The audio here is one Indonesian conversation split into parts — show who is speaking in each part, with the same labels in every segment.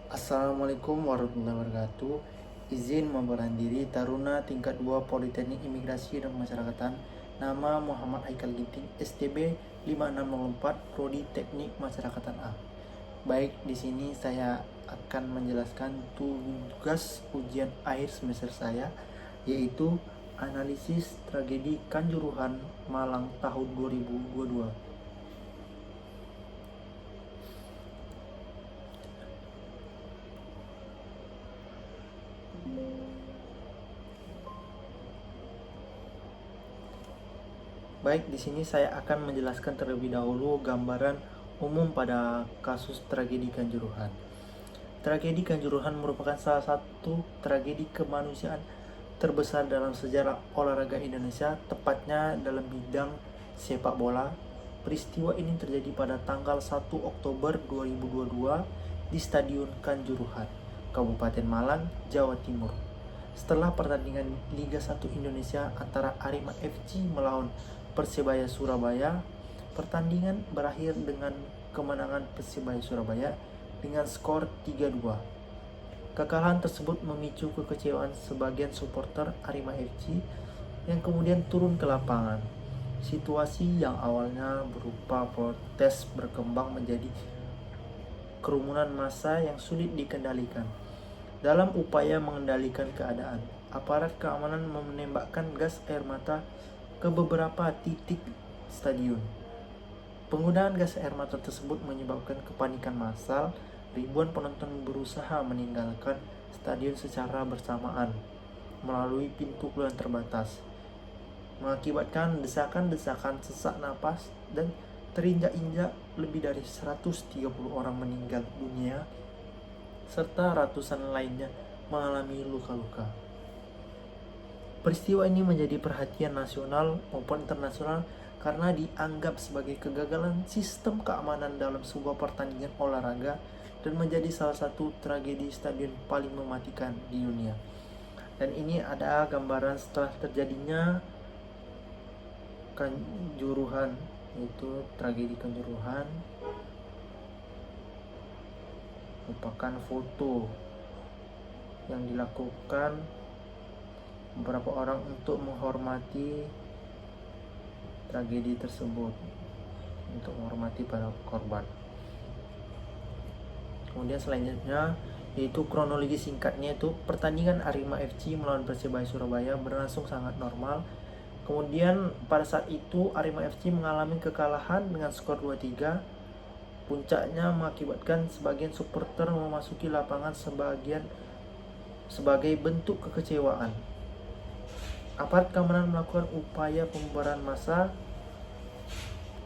Speaker 1: Assalamualaikum warahmatullahi wabarakatuh. Izin memberanikan diri Taruna tingkat 2 Politeknik Imigrasi dan Masyarakatan. Nama Muhammad Haikal Ginting, STB 5604, Prodi Teknik Masyarakatan A. Baik, di sini saya akan menjelaskan tugas ujian akhir semester saya, yaitu analisis tragedi Kanjuruhan Malang tahun 2022. Baik, di sini saya akan menjelaskan terlebih dahulu gambaran umum pada kasus tragedi Kanjuruhan. Tragedi Kanjuruhan merupakan salah satu tragedi kemanusiaan terbesar dalam sejarah olahraga Indonesia, tepatnya dalam bidang sepak bola. Peristiwa ini terjadi pada tanggal 1 Oktober 2022 di Stadion Kanjuruhan, Kabupaten Malang, Jawa Timur. Setelah pertandingan Liga 1 Indonesia antara Arema FC melawan Persebaya Surabaya, pertandingan berakhir dengan kemenangan Persebaya Surabaya dengan skor 3-2. Kekalahan tersebut memicu kekecewaan sebagian supporter Arema FC yang kemudian turun ke lapangan. Situasi yang awalnya berupa protes berkembang menjadi kerumunan massa yang sulit dikendalikan. Dalam upaya mengendalikan keadaan, aparat keamanan menembakkan gas air mata ke beberapa titik stadion. Penggunaan gas air mata tersebut menyebabkan kepanikan massal. Ribuan penonton berusaha meninggalkan stadion secara bersamaan melalui pintu keluar terbatas, mengakibatkan desakan-desakan sesak napas dan terinjak-injak. Lebih dari 130 orang meninggal dunia serta ratusan lainnya mengalami luka-luka. Peristiwa ini menjadi perhatian nasional maupun internasional karena dianggap sebagai kegagalan sistem keamanan dalam sebuah pertandingan olahraga dan menjadi salah satu tragedi stadion paling mematikan di dunia. Dan ini ada gambaran setelah terjadinya Kanjuruhan, yaitu tragedi Kanjuruhan. Merupakan foto yang dilakukan beberapa orang untuk menghormati tragedi tersebut, untuk menghormati para korban. Kemudian selanjutnya yaitu kronologi singkatnya, itu pertandingan Arema FC melawan Persebaya Surabaya berlangsung sangat normal. Kemudian pada saat itu Arema FC mengalami kekalahan dengan skor 2-3. Puncaknya mengakibatkan sebagian supporter memasuki lapangan sebagai bentuk kekecewaan. Aparat keamanan melakukan upaya pembubaran massa.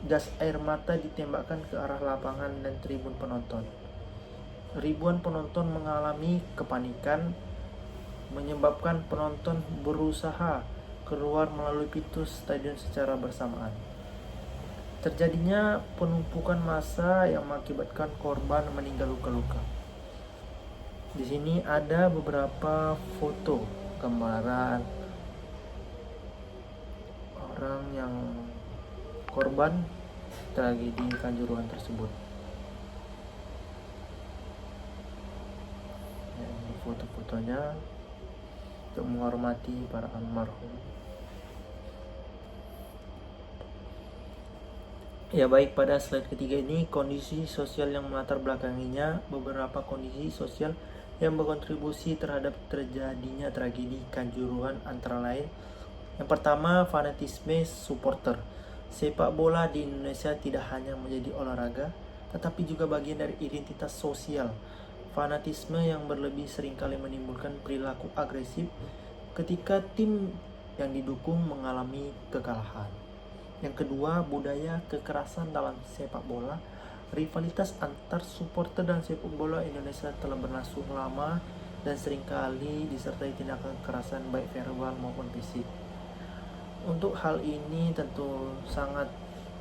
Speaker 1: Gas air mata ditembakkan ke arah lapangan dan tribun penonton. Ribuan penonton mengalami kepanikan, menyebabkan penonton berusaha keluar melalui pintu stadion secara bersamaan. Terjadinya penumpukan massa yang mengakibatkan korban meninggal luka-luka. Di sini ada beberapa foto gambaran orang yang korban tragedi Kanjuruhan tersebut. Ini foto-fotonya untuk menghormati para almarhum. Ya baik, pada slide ketiga ini kondisi sosial yang melatar belakanginya. Beberapa kondisi sosial yang berkontribusi terhadap terjadinya tragedi Kanjuruhan antara lain: yang pertama, fanatisme supporter. Sepak bola di Indonesia tidak hanya menjadi olahraga, tetapi juga bagian dari identitas sosial. Fanatisme yang berlebih seringkali menimbulkan perilaku agresif ketika tim yang didukung mengalami kekalahan. Yang kedua, budaya kekerasan dalam sepak bola. Rivalitas antar supporter dan sepak bola Indonesia telah berlangsung lama dan seringkali disertai tindakan kekerasan baik verbal maupun fisik. Untuk hal ini tentu sangat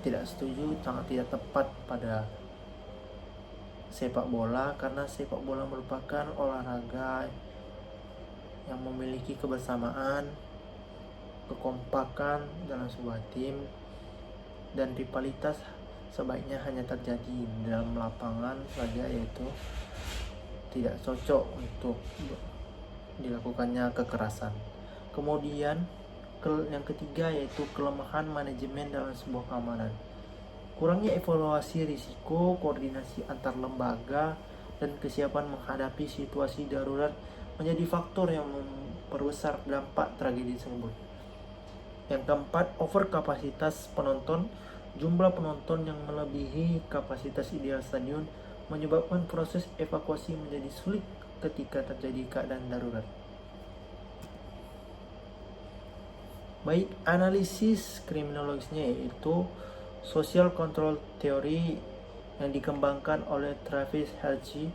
Speaker 1: tidak setuju, sangat tidak tepat pada sepak bola, karena sepak bola merupakan olahraga yang memiliki kebersamaan, kekompakan dalam sebuah tim, dan rivalitas sebaiknya hanya terjadi dalam lapangan saja, yaitu tidak cocok untuk dilakukannya kekerasan. Kemudian yang ketiga yaitu kelemahan manajemen dalam sebuah keamanan. Kurangnya evaluasi risiko, koordinasi antar lembaga, dan kesiapan menghadapi situasi darurat menjadi faktor yang memperbesar dampak tragedi tersebut. Yang keempat, overkapasitas penonton. Jumlah penonton yang melebihi kapasitas ideal stadion menyebabkan proses evakuasi menjadi sulit ketika terjadi keadaan darurat. Baik, analisis kriminologisnya yaitu social control theory yang dikembangkan oleh Travis Hirschi.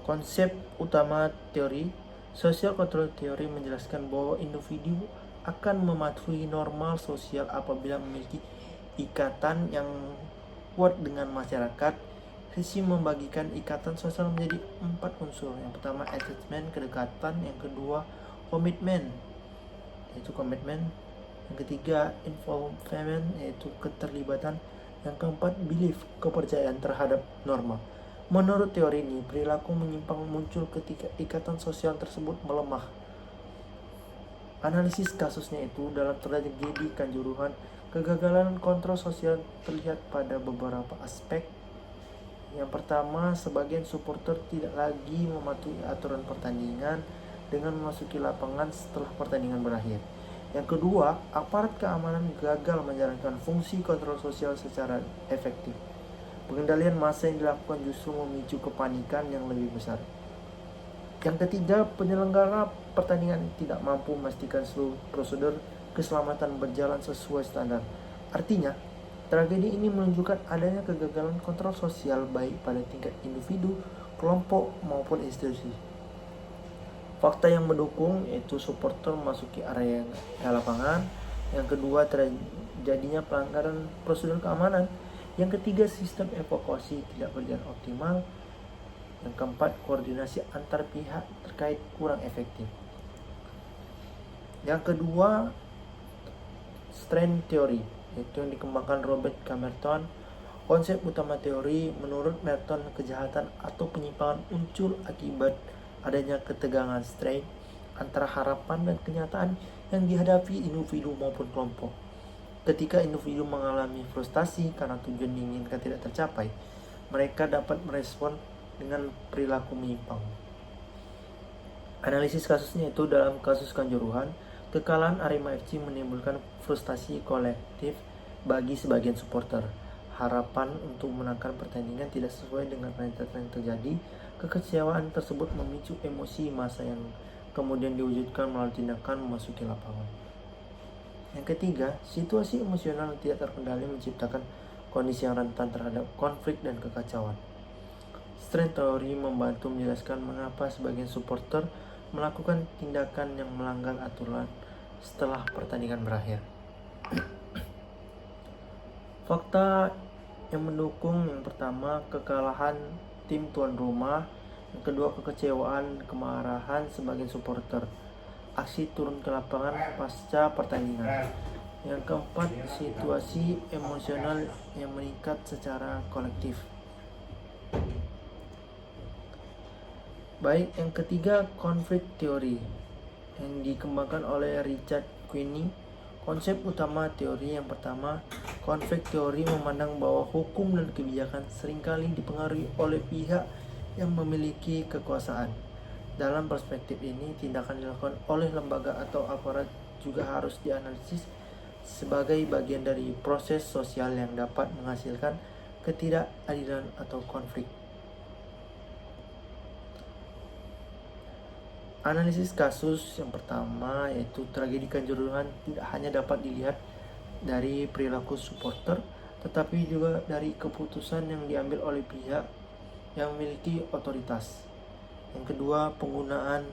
Speaker 1: Konsep utama teori social control theory menjelaskan bahwa individu akan mematuhi normal sosial apabila memiliki ikatan yang kuat dengan masyarakat. Hirschi membagikan ikatan sosial menjadi 4 unsur. Yang pertama attachment, kedekatan. Yang kedua komitmen, yaitu komitmen. Yang ketiga involvement, yaitu keterlibatan. Yang keempat belief, kepercayaan terhadap norma. Menurut teori ini, perilaku menyimpang muncul ketika ikatan sosial tersebut melemah. Analisis kasusnya itu dalam tragedi Kanjuruhan, kegagalan kontrol sosial terlihat pada beberapa aspek. Yang pertama, sebagian supporter tidak lagi mematuhi aturan pertandingan dengan memasuki lapangan setelah pertandingan berakhir. Yang kedua, aparat keamanan gagal menjalankan fungsi kontrol sosial secara efektif. Pengendalian massa yang dilakukan justru memicu kepanikan yang lebih besar. Yang ketiga, penyelenggara pertandingan tidak mampu memastikan seluruh prosedur keselamatan berjalan sesuai standar. Artinya, tragedi ini menunjukkan adanya kegagalan kontrol sosial baik pada tingkat individu, kelompok, maupun institusi. Fakta yang mendukung yaitu supporter memasuki area lapangan. Yang kedua, terjadinya pelanggaran prosedur keamanan. Yang ketiga, sistem evakuasi tidak berjalan optimal. Yang keempat, koordinasi antar pihak terkait kurang efektif. Yang kedua, strength theory, yaitu yang dikembangkan Robert Camerton. Konsep utama teori, menurut Merton, kejahatan atau penyimpangan muncul akibat adanya ketegangan strength antara harapan dan kenyataan yang dihadapi individu maupun kelompok. Ketika individu mengalami frustasi karena tujuan diinginkan tidak tercapai, mereka dapat merespon dengan perilaku menyimpang. Analisis kasusnya itu dalam kasus Kanjuruhan, kekalahan Arema FC menimbulkan frustasi kolektif bagi sebagian supporter. Harapan untuk menangkan pertandingan tidak sesuai dengan realita yang terjadi. Kekecewaan tersebut memicu emosi massa yang kemudian diwujudkan melalui tindakan memasuki lapangan. Yang ketiga, situasi emosional yang tidak terkendali menciptakan kondisi yang rentan terhadap konflik dan kekacauan. Strength theory membantu menjelaskan mengapa sebagian supporter melakukan tindakan yang melanggar aturan setelah pertandingan berakhir. Fakta yang mendukung, yang pertama kekalahan tim tuan rumah, yang kedua kekecewaan, kemarahan sebagian supporter, aksi turun ke lapangan pasca pertandingan. Yang keempat, situasi emosional yang meningkat secara kolektif. Baik, yang ketiga konflik teori yang dikembangkan oleh Richard Queenie. Konsep utama teori yang pertama, konflik teori memandang bahwa hukum dan kebijakan seringkali dipengaruhi oleh pihak yang memiliki kekuasaan. Dalam perspektif ini, tindakan dilakukan oleh lembaga atau aparat juga harus dianalisis sebagai bagian dari proses sosial yang dapat menghasilkan ketidakadilan atau konflik. Analisis kasus yang pertama yaitu tragedi Kanjuruhan tidak hanya dapat dilihat dari perilaku supporter, tetapi juga dari keputusan yang diambil oleh pihak yang memiliki otoritas. Yang kedua, penggunaan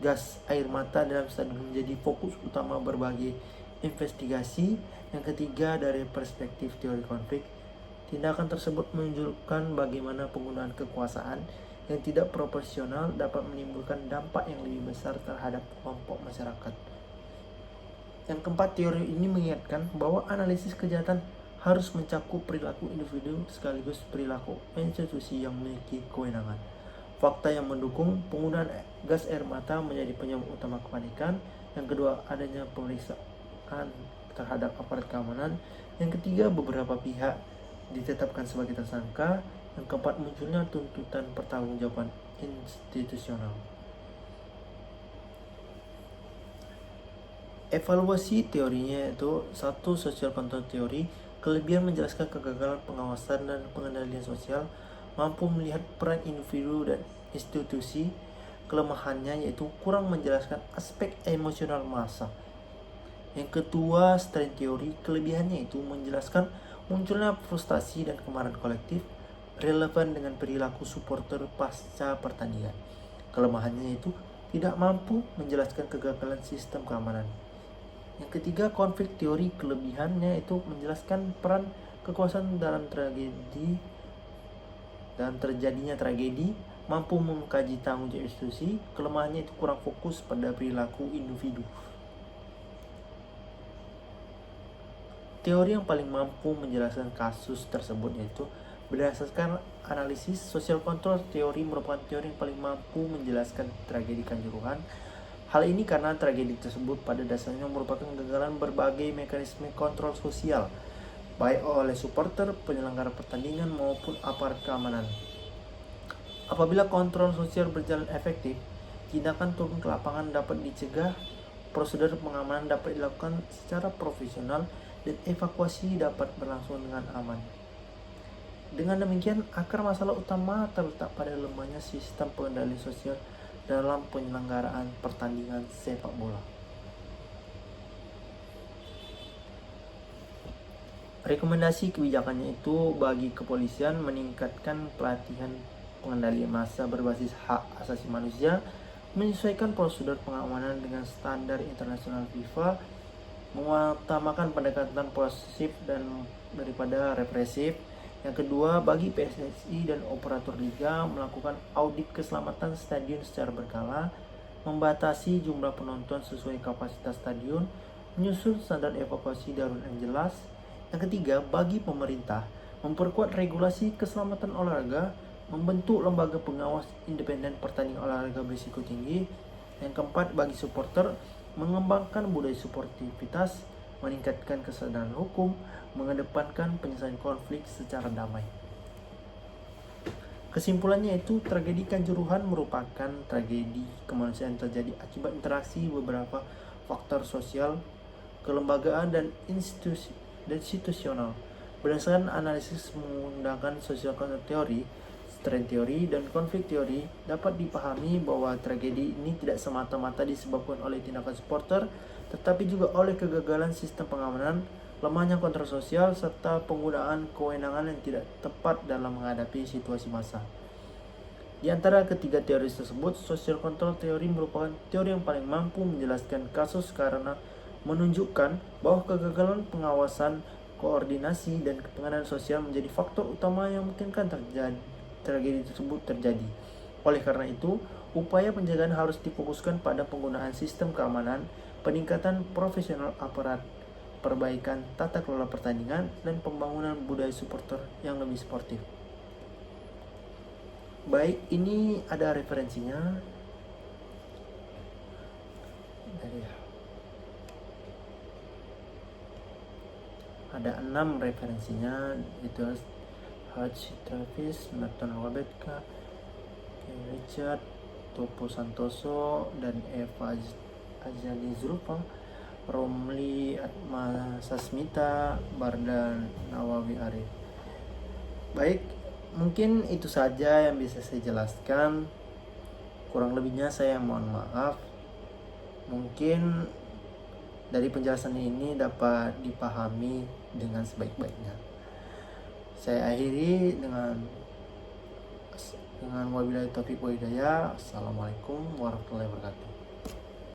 Speaker 1: gas air mata dalam stadion menjadi fokus utama berbagai investigasi. Yang ketiga, dari perspektif teori konflik, tindakan tersebut menunjukkan bagaimana penggunaan kekuasaan yang tidak proporsional dapat menimbulkan dampak yang lebih besar terhadap kelompok masyarakat. Yang keempat, teori ini mengingatkan bahwa analisis kejahatan harus mencakup perilaku individu sekaligus perilaku institusi yang memiliki kewenangan. fakta yang mendukung penggunaan gas air mata menjadi penyebab utama kepanikan. Yang kedua, adanya pemeriksaan terhadap aparat keamanan. Yang ketiga, beberapa pihak ditetapkan sebagai tersangka. Yang keempat, munculnya tuntutan pertanggungjawaban institusional. Evaluasi teorinya itu satu, social control theory. Kelebihan menjelaskan kegagalan pengawasan dan pengendalian sosial, mampu melihat peran individu dan institusi. Kelemahannya yaitu kurang menjelaskan aspek emosional massa. Yang kedua, strain theory. Kelebihannya itu menjelaskan munculnya frustasi dan kemarahan kolektif, relevan dengan perilaku supporter pasca pertandingan. Kelemahannya itu tidak mampu menjelaskan kegagalan sistem keamanan. Yang ketiga, konflik teori. Kelebihannya itu menjelaskan peran kekuasaan dalam terjadinya tragedi, mampu mengkaji tanggung jawab institusi. Kelemahannya itu kurang fokus pada perilaku individu. Teori yang paling mampu menjelaskan kasus tersebut yaitu berdasarkan analisis social control teori merupakan teori yang paling mampu menjelaskan tragedi Kanjuruhan. Hal ini karena tragedi tersebut pada dasarnya merupakan kegagalan berbagai mekanisme kontrol sosial, baik oleh supporter, penyelenggara pertandingan maupun aparat keamanan. Apabila kontrol sosial berjalan efektif, tindakan turun ke lapangan dapat dicegah, prosedur pengamanan dapat dilakukan secara profesional, dan evakuasi dapat berlangsung dengan aman. Dengan demikian, akar masalah utama terletak pada lemahnya sistem pengendalian sosial dalam penyelenggaraan pertandingan sepak bola. Rekomendasi kebijakannya itu bagi kepolisian meningkatkan pelatihan pengendalian massa berbasis hak asasi manusia, menyesuaikan prosedur pengamanan dengan standar internasional FIFA, mengutamakan pendekatan positif dan daripada represif. Yang kedua, bagi PSSI dan operator liga melakukan audit keselamatan stadion secara berkala, membatasi jumlah penonton sesuai kapasitas stadion, menyusun standar evakuasi darurat yang jelas. Yang ketiga, bagi pemerintah memperkuat regulasi keselamatan olahraga, membentuk lembaga pengawas independen pertandingan olahraga berisiko tinggi. Yang keempat, bagi supporter mengembangkan budaya sportivitas, meningkatkan kesadaran hukum, mengedepankan penyelesaian konflik secara damai. Kesimpulannya itu, tragedi Kanjuruhan merupakan tragedi kemanusiaan yang terjadi akibat interaksi beberapa faktor sosial, kelembagaan, dan institusional. Berdasarkan analisis menggunakan social control theory, strain theory, dan konflik teori, dapat dipahami bahwa tragedi ini tidak semata-mata disebabkan oleh tindakan supporter, tetapi juga oleh kegagalan sistem pengamanan, lemahnya kontrol sosial, serta penggunaan kewenangan yang tidak tepat dalam menghadapi situasi massa. Di antara ketiga teori tersebut, social control theory merupakan teori yang paling mampu menjelaskan kasus karena menunjukkan bahwa kegagalan pengawasan, koordinasi, dan pengendalian sosial menjadi faktor utama yang memungkinkan tragedi tersebut terjadi. Oleh karena itu, upaya pencegahan harus difokuskan pada penggunaan sistem keamanan, peningkatan profesional aparat, perbaikan tata kelola pertandingan, dan pembangunan budaya supporter yang lebih sportif. Baik, ini ada referensinya. Ada 6 referensinya, itu Haji Travis, Nathan Wabetka, Richard, Topo Santoso, dan Eva Ajani Zulfa, Romli Atma Sasmita, Bardan Nawawi Arif. Baik, mungkin itu saja yang bisa saya jelaskan. Kurang lebihnya saya mohon maaf. Mungkin dari penjelasan ini dapat dipahami dengan sebaik-baiknya. Saya akhiri dengan wabillahi taufiq wa hidayah. Assalamualaikum warahmatullahi wabarakatuh.